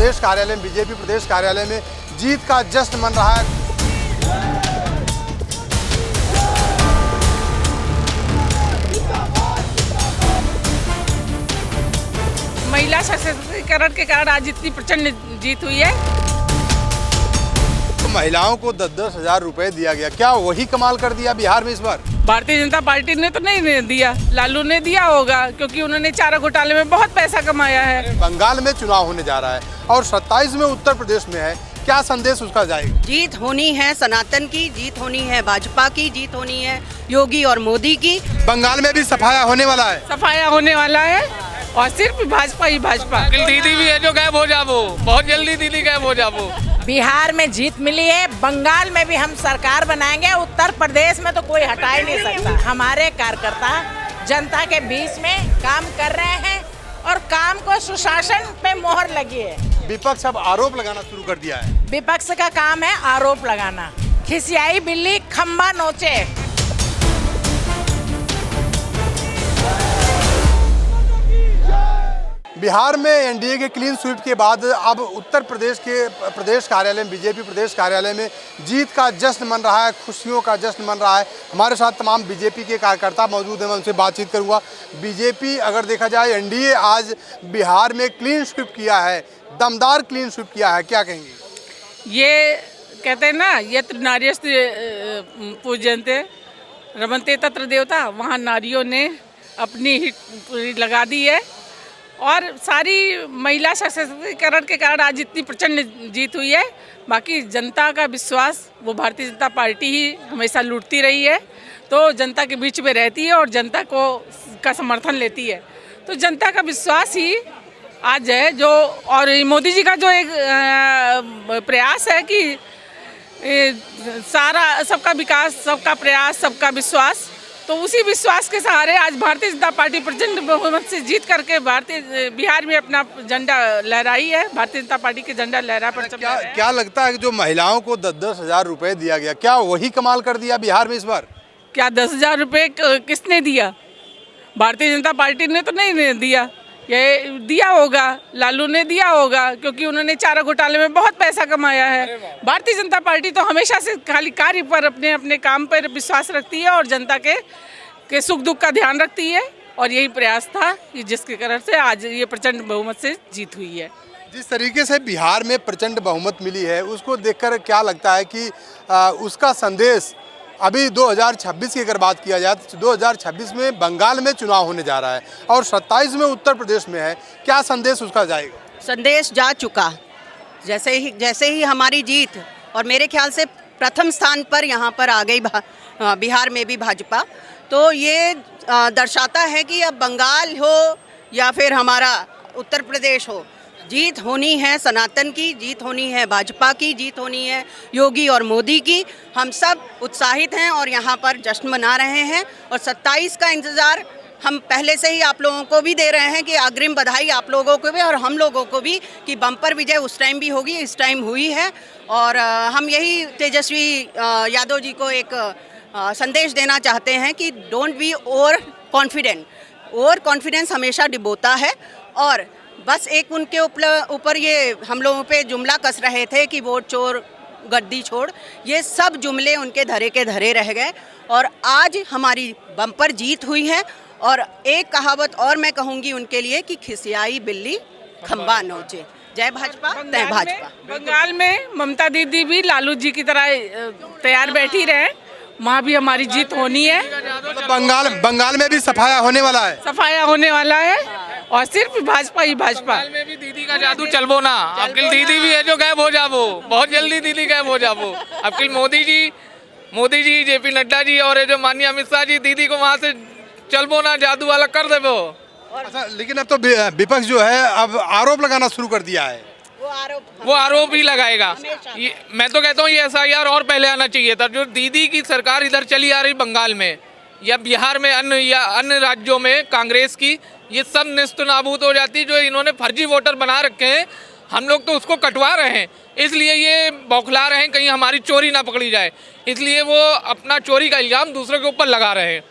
प्रदेश कार्यालय में, बीजेपी प्रदेश कार्यालय में जीत का जश्न मन रहा है। महिला सशक्तिकरण के कारण आज इतनी प्रचंड जीत हुई है। महिलाओं को 10-10 हजार रुपए दिया गया, क्या वही कमाल कर दिया बिहार में इस बार? भारतीय जनता पार्टी ने तो नहीं दिया, लालू ने दिया होगा क्योंकि उन्होंने चारा घोटाले में बहुत पैसा कमाया है। बंगाल में चुनाव होने जा रहा है और 27 में उत्तर प्रदेश में है, क्या संदेश उसका जाएगा? जीत होनी है सनातन की, जीत होनी है भाजपा की, जीत होनी है योगी और मोदी की। बंगाल में भी सफाया होने वाला है, सफाया होने वाला है और सिर्फ भाजपा ही भाजपा। दीदी भी है जो गायब हो जाबो, बहुत जल्दी दीदी गायब हो जाबो। बिहार में जीत मिली है, बंगाल में भी हम सरकार बनाएंगे, उत्तर प्रदेश में तो कोई हटा ही नहीं सकता। हमारे कार्यकर्ता जनता के बीच में काम कर रहे हैं और काम को सुशासन पे मोहर लगी है। विपक्ष अब आरोप लगाना शुरू कर दिया है। विपक्ष का काम है आरोप लगाना, खिसियाई बिल्ली खम्बा नोचे। बिहार में एनडीए के क्लीन स्वीप के बाद अब उत्तर प्रदेश के प्रदेश कार्यालय में, बीजेपी प्रदेश कार्यालय में जीत का जश्न मन रहा है, खुशियों का जश्न मन रहा है। हमारे साथ तमाम बीजेपी के कार्यकर्ता मौजूद हैं, मैं उनसे बातचीत करूंगा। बीजेपी अगर देखा जाए, एनडीए आज बिहार में क्लीन स्वीप किया है, दमदार क्लीन स्वीप किया है, क्या कहेंगे? ये कहते हैं ना, यत्र नार्यस्तु पूजन्ते रमन्ते तत्र देवता, वहाँ नारियों ने अपनी हिट लगा दी है और सारी महिला सशक्तिकरण के कारण आज इतनी प्रचंड जीत हुई है। बाकी जनता का विश्वास, वो भारतीय जनता पार्टी ही हमेशा लूटती रही है, तो जनता के बीच में रहती है और जनता का समर्थन लेती है, तो जनता का विश्वास ही आज है। जो और मोदी जी का जो एक प्रयास है कि सारा सबका विकास, सबका प्रयास, सबका विश्वास, तो उसी विश्वास के सहारे आज भारतीय जनता पार्टी प्रचंड बहुमत से जीत करके बिहार में अपना झंडा लहराई है। भारतीय जनता पार्टी के झंडा लहरा पर क्या लगता है कि जो महिलाओं को 10-10 हजार रुपए दिया गया, क्या वही कमाल कर दिया बिहार में इस बार? क्या 10,000 रुपये किसने दिया? भारतीय जनता पार्टी ने तो नहीं दिया, ये दिया होगा, लालू ने दिया होगा क्योंकि उन्होंने चारा घोटाले में बहुत पैसा कमाया है। भारतीय जनता पार्टी तो हमेशा से खाली कार्य पर, अपने अपने काम पर विश्वास रखती है और जनता के सुख दुख का ध्यान रखती है, और यही प्रयास था कि जिसके कारण से आज ये प्रचंड बहुमत से जीत हुई है। जिस तरीके से बिहार में प्रचंड बहुमत मिली है, उसको देखकर क्या लगता है कि उसका संदेश अभी 2026 की अगर बात किया जाए तो 2026 में बंगाल में चुनाव होने जा रहा है और 27 में उत्तर प्रदेश में है, क्या संदेश उसका जाएगा? संदेश जा चुका। जैसे ही हमारी जीत, और मेरे ख्याल से प्रथम स्थान पर यहाँ पर आ गई बिहार में भी भाजपा, तो ये दर्शाता है कि अब बंगाल हो या फिर हमारा उत्तर प्रदेश हो, जीत होनी है सनातन की, जीत होनी है भाजपा की, जीत होनी है योगी और मोदी की। हम सब उत्साहित हैं और यहाँ पर जश्न मना रहे हैं और 27 का इंतज़ार हम पहले से ही आप लोगों को भी दे रहे हैं कि अग्रिम बधाई आप लोगों को भी और हम लोगों को भी कि बम्पर विजय उस टाइम भी होगी, इस टाइम हुई है। और हम यही तेजस्वी यादव जी को एक संदेश देना चाहते हैं कि don't be over confident. Over confidence हमेशा डिबोता है, और बस एक उनके ऊपर ये हम लोगों पे जुमला कस रहे थे कि वोट चोर गद्दी छोड़, ये सब जुमले उनके धरे के धरे रह गए और आज हमारी बम्पर जीत हुई है। और एक कहावत और मैं कहूँगी उनके लिए कि खिसियाई बिल्ली खम्बा नोचे। जय भाजपा, जय भाजपा। बंगाल में ममता दीदी भी लालू जी की तरह तैयार बैठी रहे, वहाँ भी हमारी जीत होनी है। बंगाल में भी सफाया होने वाला है, सफाया होने वाला है और सिर्फ भाजपा ही भाजपा। बंगाल में भी दीदी का जादू चलबो ना, आपकी दीदी भी है जो गायब हो जाबो, बहुत जल्दी दीदी गायब हो जाबो। आपकी मोदी जी, जेपी नड्डा जी और जो माननीय अमित शाह जी, दीदी को वहाँ से चलबो ना, जादू वाला कर देबो। अच्छा, लेकिन अब तो विपक्ष जो है अब आरोप लगाना शुरू कर दिया है। वो आरोप ही लगाएगा। मैं तो कहता हूँ ये SIR और पहले आना चाहिए था। जो दीदी की सरकार इधर चली आ रही बंगाल में या बिहार में, अन्य राज्यों में कांग्रेस की, ये सब निस्त नाबूद हो जाती। जो इन्होंने फर्जी वोटर बना रखे हैं, हम लोग तो उसको कटवा रहे हैं, इसलिए ये बौखला रहे हैं कहीं हमारी चोरी ना पकड़ी जाए, इसलिए वो अपना चोरी का इल्ज़ाम दूसरों के ऊपर लगा रहे हैं।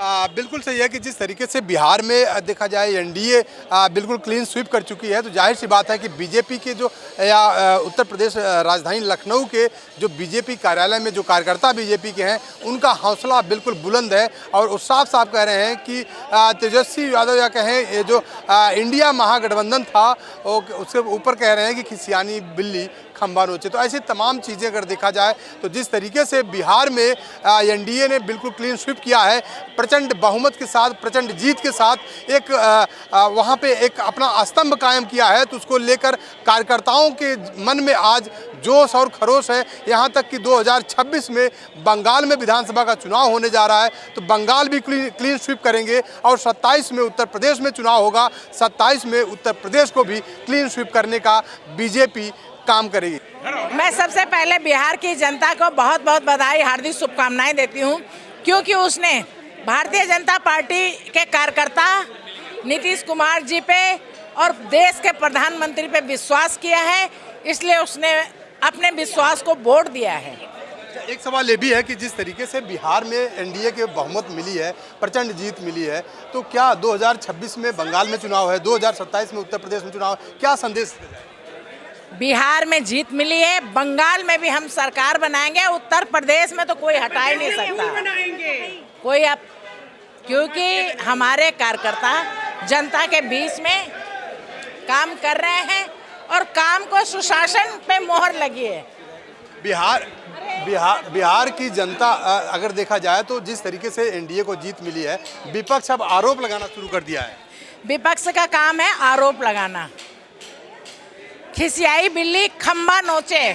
बिल्कुल सही है कि जिस तरीके से बिहार में देखा जाए एनडीए बिल्कुल क्लीन स्वीप कर चुकी है, तो जाहिर सी बात है कि बीजेपी के जो या उत्तर प्रदेश राजधानी लखनऊ के जो बीजेपी कार्यालय में जो कार्यकर्ता बीजेपी के हैं उनका हौसला बिल्कुल बुलंद है और वो साफ साफ कह रहे हैं कि तेजस्वी यादव या कहें ये जो इंडिया महागठबंधन था वो उसके ऊपर कह रहे हैं कि खिसियानी बिल्ली खंबा नोचे। तो ऐसी तमाम चीज़ें अगर देखा जाए तो जिस तरीके से बिहार में एनडीए ने बिल्कुल क्लीन स्वीप किया है, प्रचंड बहुमत के साथ, प्रचंड जीत के साथ एक वहाँ पे एक अपना स्तंभ कायम किया है, तो उसको लेकर कार्यकर्ताओं के मन में आज जोश और खरोश है। यहाँ तक कि 2026 में बंगाल में विधानसभा का चुनाव होने जा रहा है, तो बंगाल भी क्लीन स्वीप करेंगे और 27 में उत्तर प्रदेश में चुनाव होगा, 27 में उत्तर प्रदेश को भी क्लीन स्वीप करने का बीजेपी काम करेगी। मैं सबसे पहले बिहार की जनता को बहुत बहुत बधाई, हार्दिक शुभकामनाएं देती हूं, क्योंकि उसने भारतीय जनता पार्टी के कार्यकर्ता नीतीश कुमार जी पे और देश के प्रधानमंत्री पे विश्वास किया है, इसलिए उसने अपने विश्वास को वोट दिया है। एक सवाल ये भी है कि जिस तरीके से बिहार में एनडीए के बहुमत मिली है, प्रचंड जीत मिली है, तो क्या 2026 में बंगाल में चुनाव है, 2027 में उत्तर प्रदेश में चुनाव, क्या संदेश? बिहार में जीत मिली है, बंगाल में भी हम सरकार बनाएंगे, उत्तर प्रदेश में तो कोई हटा ही नहीं सकता कोई अब, क्योंकि हमारे कार्यकर्ता जनता के बीच में काम कर रहे हैं और काम को सुशासन पे मोहर लगी है। बिहार की जनता अगर देखा जाए तो जिस तरीके से एनडीए को जीत मिली है, विपक्ष अब आरोप लगाना शुरू कर दिया है। विपक्ष का काम है आरोप लगाना, खिसियाई बिल्ली खंबा नोचे,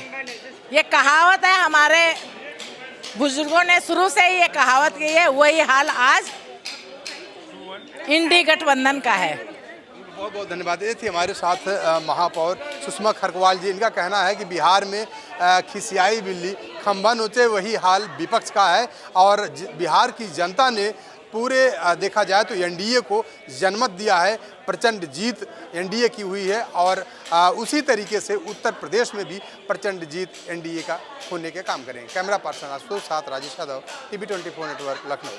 ये कहावत है, हमारे बुजुर्गों ने शुरू से ही ये कहावत की है, वही हाल आज इंडी गठबंधन का है। बहुत बहुत धन्यवाद। ये थी हमारे साथ महापौर सुषमा खरकवाल जी। इनका कहना है कि बिहार में खिसियाई बिल्ली खंबा नोचे, वही हाल विपक्ष का है और बिहार की जनता ने पूरे देखा जाए तो एनडीए को जनमत दिया है, प्रचंड जीत एनडीए की हुई है और उसी तरीके से उत्तर प्रदेश में भी प्रचंड जीत एनडीए का होने के काम करेंगे। कैमरा पर्सन आशुतोष साथ राजेश यादव, TV 24 नेटवर्क, लखनऊ।